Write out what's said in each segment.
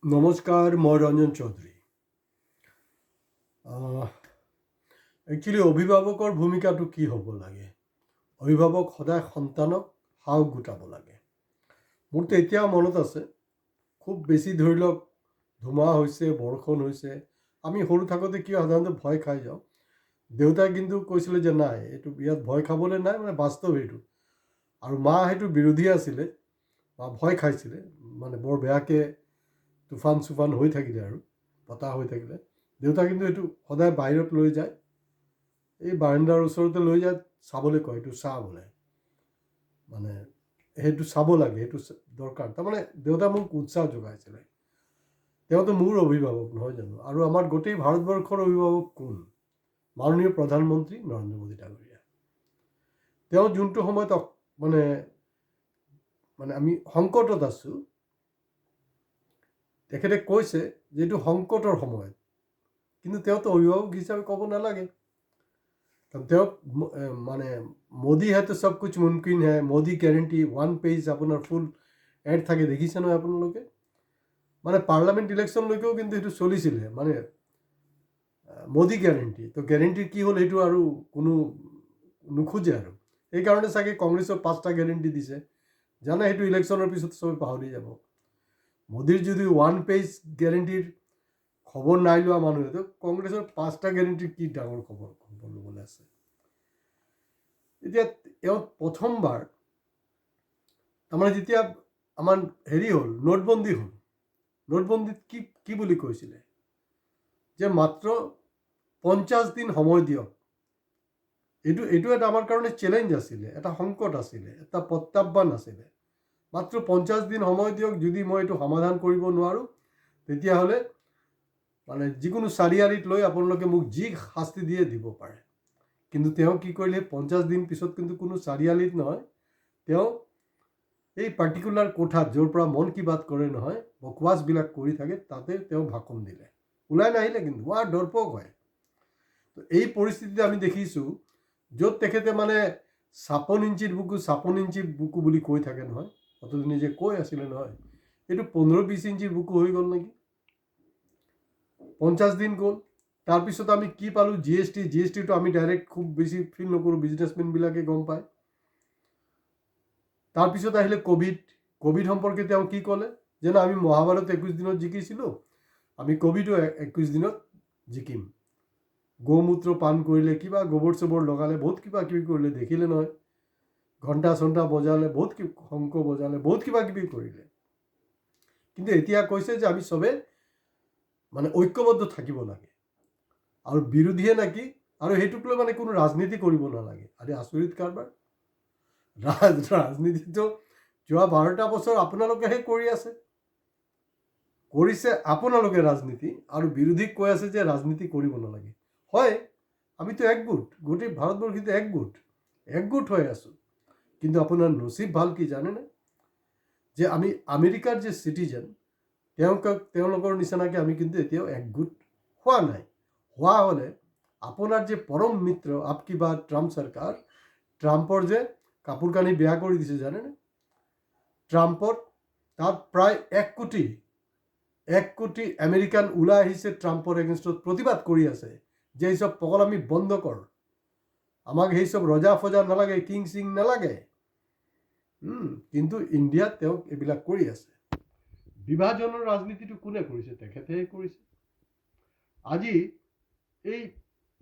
নমস্কাৰ, মই ৰঞ্জন চৌধুৰী। একচুৱেলি অভিভাৱকৰ ভূমিকাটো কি হ'ব লাগে? অভিভাৱক সদায় সন্তানক সাহস গোটাব লাগে। মোৰতো এতিয়াও মনত আছে, খুব বেছি ধৰি লওক ধুমুহা হৈছে, বৰষুণ হৈছে, আমি সৰু থাকোঁতে কিয় সাধাৰণতে ভয় খাই যাওঁ। দেউতাই কিন্তু কৈছিলে যে নাই, এইটো ইয়াত ভয় খাবলৈ নাই, মানে বাস্তৱ এইটো। আৰু মা সেইটো বিৰোধী আছিলে বা ভয় খাইছিলে, মানে বৰ বেয়াকৈ তুফান চুফান হৈ থাকিলে আৰু বতাহ হৈ থাকিলে। দেউতা কিন্তু এইটো সদায় বাহিৰত লৈ যায়, এই বাৰাণ্ডাৰ ওচৰতে লৈ যায়, চাবলৈ কয়, এইটো চা বোলে, মানে সেইটো চাব লাগে, সেইটো দৰকাৰ। তাৰমানে দেউতা মোক উৎসাহ যোগাইছিলে। তেওঁতো মোৰ অভিভাৱক নহয় জানো? আৰু আমাৰ গোটেই ভাৰতবৰ্ষৰ অভিভাৱক কোন? মাননীয় প্ৰধানমন্ত্ৰী নৰেন্দ্ৰ মোদী ডাঙৰীয়া। তেওঁ যোনটো সময়ত মানে মানে আমি সংকটত আছোঁ, তেখেতে কৈছে যে এইটো সংকটৰ সময়ত, কিন্তু তেওঁতো অভিভাৱক হিচাপে ক'ব নালাগে। কাৰণ তেওঁ মানে মোদী হে তো সব কুছ মুমকিন হে, মোদী গ্যাৰেণ্টি, 1 পেজ আপোনাৰ ফুল এড থাকে, দেখিছে নহয় আপোনালোকে? মানে পাৰ্লামেণ্ট ইলেকশ্যনলৈকেও কিন্তু সেইটো চলিছিলে, মানে মোদী গ্যাৰেণ্টি। তো গ্যাৰেণ্টিৰ কি হ'ল সেইটো আৰু কোনো নোখোজে আৰু। সেইকাৰণে চাগে কংগ্ৰেছক 5টা গ্যাৰেণ্টি দিছে, জানে সেইটো ইলেকশ্যনৰ পিছত চবে পাহৰি যাব। মোদীৰ যদি 1 পেজ গ্যাৰেণ্টিৰ খবৰ নাই লোৱা মানুহে, তো কংগ্ৰেছৰ 5টা গ্যাৰেণ্টিৰ কি ডাঙৰ খবৰ ল'বলৈ আছে? এতিয়া তেওঁ প্ৰথমবাৰ, তাৰমানে যেতিয়া আমাৰ হেৰি হ'ল, নোটবন্দী হ'ল, নোটবন্দীত কি বুলি কৈছিলে যে মাত্ৰ 50 দিন সময় দিয়ক। এইটো এটা আমাৰ কাৰণে চেলেঞ্জ আছিলে, এটা সংকট আছিলে, এটা প্ৰত্যাহ্বান আছিলে। মাত্ৰ 50 দিন সময় দিয়ক, যদি মই এইটো সমাধান কৰিব নোৱাৰোঁ, তেতিয়াহ'লে মানে যিকোনো চাৰিআলিত লৈ আপোনালোকে মোক যি শাস্তি দিয়ে দিব পাৰে। কিন্তু তেওঁ কি কৰিলে, 50 দিন পিছত কিন্তু কোনো চাৰিআলিত নহয়, তেওঁ এই পাৰ্টিকুলাৰ কোঠাত, য'ৰ পৰা মন কি বাত কৰে নহয়, বকৱাছবিলাক কৰি থাকে, তাতে তেওঁ ভাষণ দিলে। ওলাই নাহিলে, কিন্তু বৰ ডৰপক হয়। তো এই পৰিস্থিতিতে আমি দেখিছোঁ, য'ত তেখেতে মানে 56 ইঞ্চিৰ বুকু 56 ইঞ্চিৰ বুকু বুলি কৈ থাকে নহয়, অতদিনে যে কৈ আছিলে নহয়, এইটো 15-20 ইঞ্চিৰ বুকু হৈ গ'ল নেকি? 50 দিন গ'ল, তাৰপিছত আমি কি পালোঁ? জিএছটিটো আমি ডাইৰেক্ট খুব বেছি ফিল নকৰোঁ, বিজনেছমেনবিলাকে গম পায়। তাৰপিছত আহিলে কোভিড সম্পৰ্কে তেওঁ কি ক'লে? যেন আমি মহাভাৰত 21 দিনত জিকিছিলোঁ, আমি কোভিডো 21 দিনত জিকিম। গৌমূত্ৰ পান কৰিলে, কিবা গোবৰ চোবৰ লগালে, বহুত কিবা কিবি কৰিলে, দেখিলে নহয়, ঘণ্টা চণ্টা বজালে, বহুত শংখ বজালে, বহুত কিবা কিবি কৰিলে। কিন্তু এতিয়া কৈছে যে আমি চবে মানে ঐক্যবদ্ধ থাকিব লাগে, আৰু বিৰোধীয়ে নাকি, আৰু সেইটোক লৈ মানে কোনো ৰাজনীতি কৰিব নালাগে। আৰে আচৰিত কাৰবাৰ। ৰাজনীতিটো যোৱা 12টা বছৰ আপোনালোকেহে কৰি আছে, কৰিছে আপোনালোকে ৰাজনীতি, আৰু বিৰোধীক কৈ আছে যে ৰাজনীতি কৰিব নালাগে। হয়, আমিতো একগোট, গোটেই ভাৰতবৰ্ষীতে একগোট হৈ আছোঁ। কিন্তু আপোনাৰ নচিব ভাল কি জানেনে? যে আমি আমেৰিকাৰ যে চিটিজেন, তেওঁলোকৰ নিচিনাকৈ আমি কিন্তু এতিয়াও একগোট হোৱা নাই। হোৱা হ'লে আপোনাৰ যে পৰম মিত্ৰ আপকি বাত ট্ৰাম্প চৰকাৰ, ট্ৰাম্পৰ যে কাপোৰ কানি বেয়া কৰি দিছে জানেনে? ট্ৰাম্পৰ তাত প্ৰায় 1 কোটি আমেৰিকান ওলাই আহিছে, ট্ৰাম্পৰ এগেইনষ্টত প্ৰতিবাদ কৰি আছে যে এইসব পগলামি বন্ধ কৰ, আমাক সেইসব ৰজা ফজা নালাগে, কিং সিং নালাগে। কিন্তু ইণ্ডিয়াত তেওঁ এইবিলাক কৰি আছে। বিভাজনৰ ৰাজনীতিটো কোনে কৰিছে? তেখেতেহে কৰিছে। আজি এই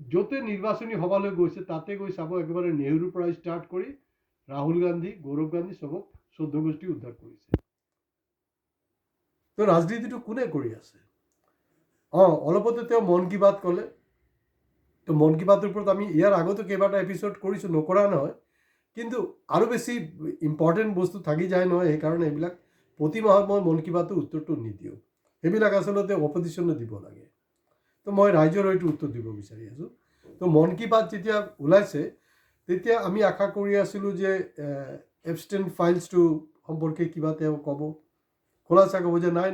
য'তে নিৰ্বাচনী সভালৈ গৈছে, তাতে গৈ চাব, একেবাৰে নেহৰুৰ পৰা ষ্টাৰ্ট কৰি ৰাহুল গান্ধী, গৌৰৱ গান্ধী, চবক 14 গোষ্ঠী উদ্ধাৰ কৰিছে। তো ৰাজনীতিটো কোনে কৰি আছে? অলপতে তেওঁ মন কি বাত ক'লে। তো মন কি বাতৰ ওপৰত আমি ইয়াৰ আগতো কেইবাটা এপিছড কৰিছোঁ, নকৰা নহয়, কিন্তু আৰু বেছি ইম্পৰ্টেণ্ট বস্তু থাকি যায় নহয়, সেইকাৰণে এইবিলাক প্ৰতি মাহত মই মন কি বাতৰ উত্তৰটো নিদিওঁ। সেইবিলাক আচলতে অপজিশ্যনে দিব লাগে। তো মই ৰাইজৰ হয়তো উত্তৰ দিব বিচাৰি আছোঁ। তো মন কি বাত যেতিয়া ওলাইছে, তেতিয়া আমি আশা কৰি আছিলোঁ যে এবষ্টেণ্ট ফাইলছটো সম্পৰ্কে কিবা তেওঁ ক'ব, খোলাচা ক'ব যে নাই,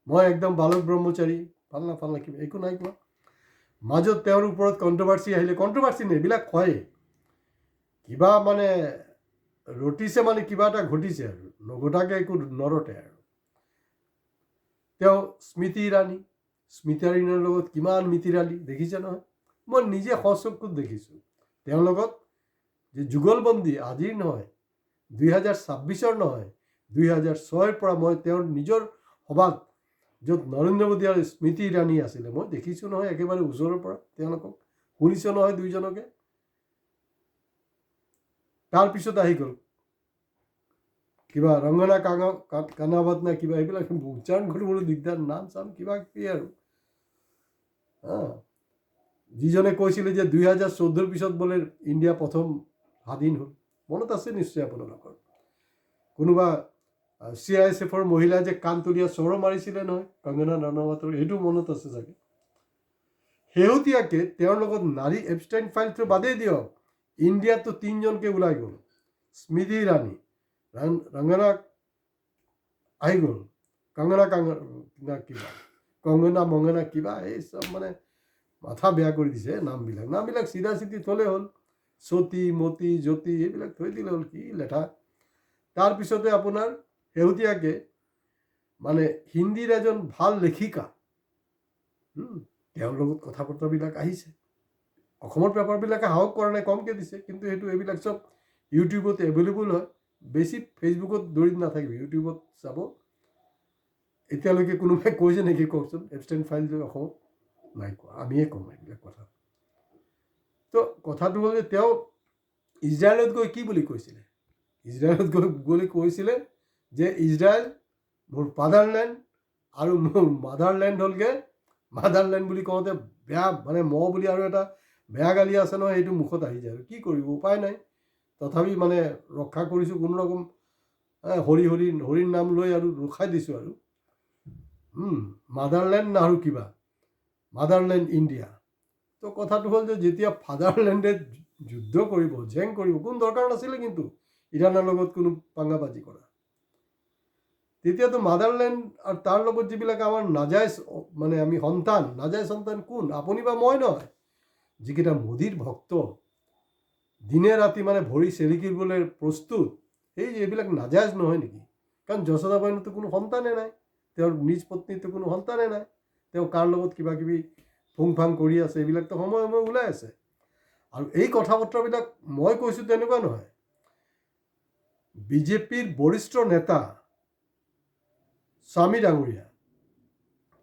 মই একদম বালক ব্ৰহ্মচাৰী, ফালনা কিবা, একো নাই কোৱা। মাজত তেওঁৰ ওপৰত কণ্ট্ৰভাৰ্চি আহিলে, কণ্ট্ৰভাৰ্চি নাই, এইবিলাক হয়, কিবা মানে ৰটিছে, মানে কিবা এটা ঘটিছে আৰু, নঘটাকৈ একো নৰটে আৰু। তেওঁ স্মৃতি ইৰাণীৰ লগত কিমান মিতিৰালি দেখিছে নহয়। মই নিজে সচকুত দেখিছোঁ। তেওঁৰ লগত যে যুগলবন্দী আজিৰ নহয়, 2026 নহয়, 2006 পৰা মই তেওঁৰ নিজৰ সভাত য'ত নৰেন্দ্ৰ মোদী আৰু স্মৃতি ইৰাণী আছিলে, মই দেখিছোঁ নহয় একেবাৰে ওচৰৰ পৰা তেওঁলোকক, শুনিছোঁ নহয় দুইজনকে। তাৰপিছত আহি গ'ল কিবা ৰংগনা কানাবত নে কিবা, এইবিলাক উচ্চাৰণ কৰিবলৈ দিগদাৰ, নাম চাম কিবা কিবি আৰু। যিজনে কৈছিলে যে 2014 পিছত বোলে ইণ্ডিয়া প্ৰথম স্বাধীন হ'ল, মনত আছে নিশ্চয় আপোনালোকৰ। কোনোবা CISFৰ মহিলাই যে কাণতলীয়া চৰ মাৰিছিলে নহয় কংগনা ৰাণাৱতৰ, সেইটো মনত আছে চাগে। শেহতীয়াকৈ তেওঁৰ লগত নাৰী এপষ্টাইন ফাইলটো বাদেই দিয়ক, ইণ্ডিয়াতো 3জনকে ওলাই গ'ল। স্মৃতি ইৰাণী, ৰংগনা আহি গ'ল, কংগনা মংগনা কিবা, এই চব মানে মাথা বেয়া কৰি দিছে নামবিলাক চিধা চিধি থ'লে হ'ল, সতী মতি জ্যোতি এইবিলাক থৈ দিলে হ'ল, কি লেঠা। তাৰপিছতে আপোনাৰ শেহতীয়াকৈ মানে হিন্দীৰ এজন ভাল লেখিকা, তেওঁৰ লগত কথা বতৰাবিলাক আহিছে। অসমৰ পেপাৰবিলাকে সাহস কৰা নাই, কমকৈ দিছে, কিন্তু এইবিলাক চব ইউটিউবত এভেইলেবল হয়। বেছি ফেচবুকত দৌৰি নাথাকিব, ইউটিউবত চাব। এতিয়ালৈকে কোনোবাই কৈছে নেকি কওকচোন এপষ্টাইন ফাইল যে অসমত? নাই কোৱা, আমিয়ে কম এইবিলাক কথা। তো কথাটো হ'ল যে তেওঁ ইজৰাইলত গৈ কি বুলি কৈছিলে? ইজৰাইলত গৈ কৈছিলে যে ইজৰাইল মোৰ ফাদাৰলেণ্ড আৰু মোৰ মাদাৰলেণ্ড হ'লগৈ। মাদাৰলেণ্ড বুলি কওঁতে বেয়া মানে বুলি আৰু এটা বেয়া গালি আছে নহয়, সেইটো মুখত আহি যায়। আৰু কি কৰিব, উপায় নাই। তথাপি মানে ৰক্ষা কৰিছোঁ কোনো ৰকম, হৰিৰ নাম লৈ আৰু ৰখাই দিছোঁ আৰু। মাদাৰলেণ্ড আৰু কিবা মাদাৰলেণ্ড ইণ্ডিয়া। তো কথাটো হ'ল যে যেতিয়া ফাদাৰলেণ্ডে যুদ্ধ কৰিব, জেং কৰিব, কোনো দৰকাৰ নাছিলে কিন্তু ইৰাণৰ লগত কোনো পাংগাবাজি কৰা। তেতিয়াতো মাদাৰলেণ্ড আৰু তাৰ লগত যিবিলাক আমাৰ নাজাইজ মানে আমি সন্তান, নাজাইজ সন্তান কোন? আপুনি বা মই নহয়, যিকেইটা মোদীৰ ভক্ত, দিনে ৰাতি মানে ভৰি চেৰিকিবলৈ প্ৰস্তুত, এইবিলাক নাজাইজ নহয় নেকি? কাৰণ যশোদা বাইনতো কোনো সন্তানেই নাই, তেওঁৰ নিজ পত্নীতো কোনো সন্তানেই নাই, তেওঁ কাৰ লগত কিবা কিবি ফুং ফাং কৰি আছে, এইবিলাকতো সময়ে সময়ে ওলাই আছে। আৰু এই কথা বতৰাবিলাক মই কৈছোঁ তেনেকুৱা নহয়। বিজেপিৰ বৰিষ্ঠ নেতা স্বামী ডাঙৰীয়া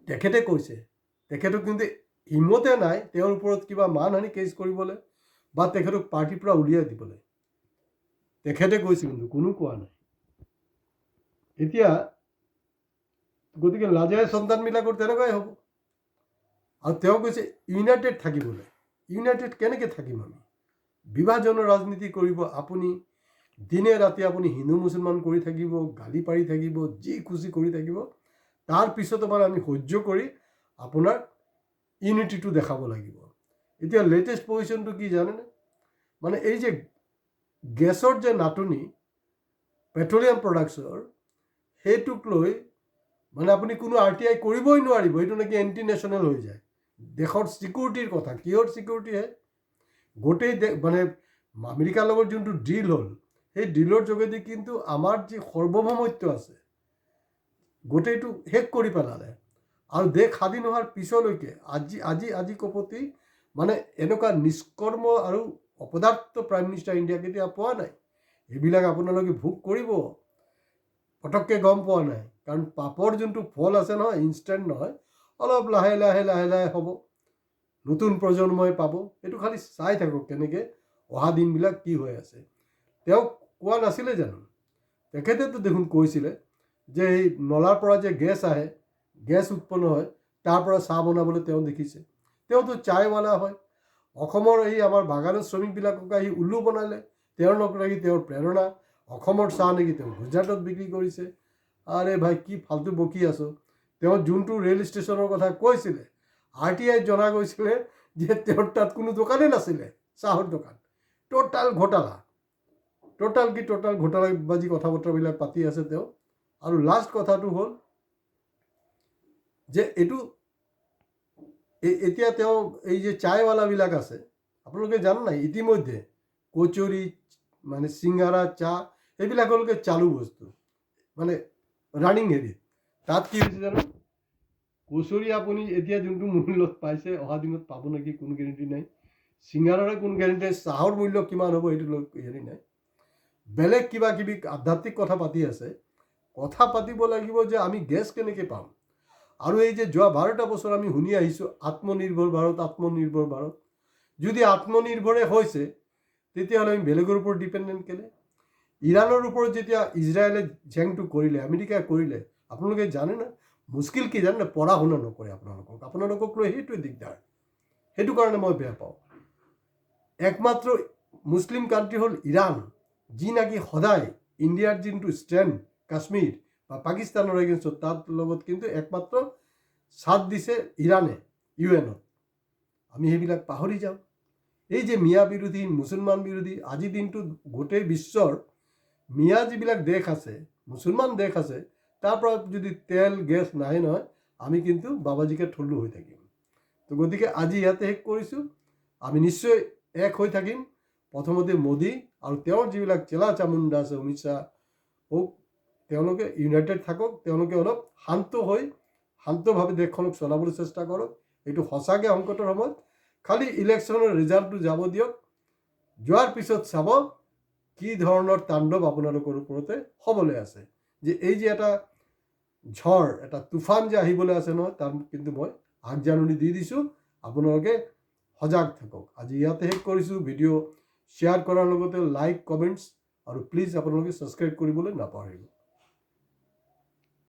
তেখেতে কৈছে, তেখেতক কিন্তু হিম্মতে নাই তেওঁৰ ওপৰত কিবা মানহানি কেছ কৰিবলৈ বা তেখেতক পাৰ্টিৰ পৰা উলিয়াই দিবলৈ। তেখেতে কৈছে, কিন্তু কোনো কোৱা নাই। এতিয়া গতিকে নাজাইজ সন্তানবিলাকৰ তেনেকুৱাই হ'ব। আৰু তেওঁ কৈছে ইউনাইটেড থাকিবলৈ। ইউনাইটেড কেনেকৈ থাকিম আমি? বিভাজনৰ ৰাজনীতি কৰিব আপুনি, দিনে ৰাতি আপুনি হিন্দু মুছলমান কৰি থাকিব, গালি পাৰি থাকিব, যি খুচি কৰি থাকিব। তাৰপিছতো মানে আমি সহ্য কৰি আপোনাৰ ইউনিটিটো দেখাব লাগিব। এতিয়া লেটেষ্ট পজিশ্যনটো কি জানেনে? মানে এই যে গেছৰ যে নাটনি, পেট্ৰলিয়াম প্ৰডাক্টছৰ, সেইটোক লৈ মানে আপুনি কোনো RTI কৰিবই নোৱাৰিব, এইটো নেকি এণ্টি নেশ্যনেল হৈ যায়। দেশৰ ছিকিউৰিটিৰ কথা, কিহৰ ছিকিউৰিটিহে? গোটেই মানে আমেৰিকাৰ লগত যোনটো ডিল হ'ল, সেই ডিলৰ যোগেদি কিন্তু আমাৰ যি সাৰ্বভৌমত্ব আছে গোটেইটো শেষ কৰি পেলালে। আৰু দেশ স্বাধীন হোৱাৰ পিছলৈকে আজি কপতি মানে এনেকুৱা নিষ্কৰ্ম আৰু অপদাৰ্থ প্ৰাইম মিনিষ্টাৰ ইণ্ডিয়া কেতিয়া পোৱা নাই। এইবিলাক আপোনালোকে ভোগ কৰিব, পটককৈ গম পোৱা নাই। কাৰণ পাপৰ যোনটো ফল আছে নহয়, ইনষ্টেণ্ট নহয়, অলপ লাহে লাহে লাহে লাহে হ'ব, নতুন প্ৰজন্মই পাব। এইটো খালি চাই থাকক কেনেকৈ অহা দিনবিলাক কি হৈ আছে। তেওঁ কোৱা নাছিলে জানো? তেখেতেতো দেখোন কৈছিলে যে এই নলাৰ পৰা যে গেছ আহে, গেছ উৎপন্ন হয়, তাৰ পৰা চাহ বনাবলৈ তেওঁ দেখিছে। তেওঁতো চায়ৱালা হয়। অসমৰ এই আমাৰ বাগানৰ শ্ৰমিকবিলাকক আহি উল্লু বনালে, তেওঁৰ নকৰি তেওঁৰ প্ৰেৰণা। অসমৰ চাহ নেকি তেওঁ গুজৰাটত বিক্ৰী কৰিছে। আৰে ভাই, কি ফাল্টু বকি আছোঁ। তেওঁ যোনটো ৰেল ষ্টেচনৰ কথা কৈছিলে, RTI জনা গৈছিলে যে তেওঁৰ তাত কোনো দোকানেই নাছিলে, চাহৰ দোকান। টোটাল ঘোটালা, টোটাল ঘোটালাবাজি কথা বতৰাবিলাক পাতি আছে তেওঁ। আৰু লাষ্ট কথাটো হ'ল যে এইটো এতিয়া তেওঁ এই যে চায়ৱালাবিলাক আছে, আপোনালোকে জানে নাই ইতিমধ্যে কচুৰি মানে চিংগাৰা, চাহ এইবিলাক হ'লগৈ চালু বস্তু, মানে ৰানিং হেৰিত। তাত কি হৈছে জানো, কচুৰি আপুনি এতিয়া যোনটো মূল্যত পাইছে অহা দিনত পাব নেকি কোনো গেৰেণ্টি নাই, চিঙাৰাৰে কোনো গেৰেণ্টি নাই, চাহৰ মূল্য কিমান হ'ব সেইটো লৈ হেৰি নাই। বেলেগ কিবা কিবি আধ্যাত্মিক কথা পাতি আছে, কথা পাতিব লাগিব যে আমি গেছ কেনেকৈ পাম। আৰু এই যে যোৱা 12টা বছৰ আমি শুনি আহিছোঁ আত্মনিৰ্ভৰ ভাৰত, আত্মনিৰ্ভৰ ভাৰত। যদি আত্মনিৰ্ভৰে হৈছে তেতিয়াহ'লে আমি বেলেগৰ ওপৰত ডিপেণ্ডেণ্ট কেলে? ইৰাণৰ ওপৰত যেতিয়া ইজৰাইলে জেংটো কৰিলে, আমেৰিকাই কৰিলে, আপোনালোকে জানে না মুস্কিল কি জানে না, পঢ়া শুনা নকৰে আপোনালোকক লৈ সেইটোৱে দিগদাৰ। সেইটো কাৰণে মই বেয়া পাওঁ। একমাত্ৰ মুছলিম কাণ্ট্ৰি হ'ল ইৰাণ, যি নেকি সদায় ইণ্ডিয়াৰ যোনটো ষ্টেণ্ড কাশ্মীৰ বা পাকিস্তানৰ এগেইনষ্টত তাৰ লগত কিন্তু একমাত্ৰ চাথ দিছে ইৰাণে UN-ত। আমি সেইবিলাক পাহৰি যাওঁ। এই যে মিয়া বিৰোধী, মুছলমান বিৰোধী, আজিৰ দিনটোত গোটেই বিশ্বৰ মিয়া যিবিলাক দেশ আছে, মুছলমান দেশ আছে, তাৰ পৰা যদি তেল গেছ নাহে নহয়, আমি কিন্তু বাবাজীকে ঠুল্লু হৈ থাকিম। তো গতিকে আজি ইয়াতে শেষ কৰিছোঁ। আমি নিশ্চয় এক হৈ থাকিম। প্ৰথমতে মোদী আৰু তেওঁৰ যিবিলাক চেলা চামুণ্ডা আছে, অমিত শ্বাহ হওক, তেওঁলোকে ইউনাইটেড থাকক, তেওঁলোকে অলপ শান্তভাৱে দেশখনক চলাবলৈ চেষ্টা কৰক। এইটো সঁচাকৈ সংকটৰ সময়ত। খালি ইলেকশ্যনৰ ৰিজাল্টটো যাব দিয়ক, যোৱাৰ পিছত চাব কি ধৰণৰ তাণ্ডৱ আপোনালোকৰ ওপৰতে হ'বলৈ আছে। যে এই যে এটা ঝড়, এটা তুফান যে আহিবলৈ আছে নহয়, তাৰ কিন্তু মই আগজাননী দি দিছোঁ। আপোনালোকে সজাগ থাকক। আজি ইয়াতে শেষ কৰিছোঁ। ভিডিঅ' শ্বেয়াৰ কৰাৰ লগতে লাইক, কমেণ্টছ আৰু প্লিজ আপোনালোকে ছাবস্ক্ৰাইব কৰিবলৈ নাপাহৰিব।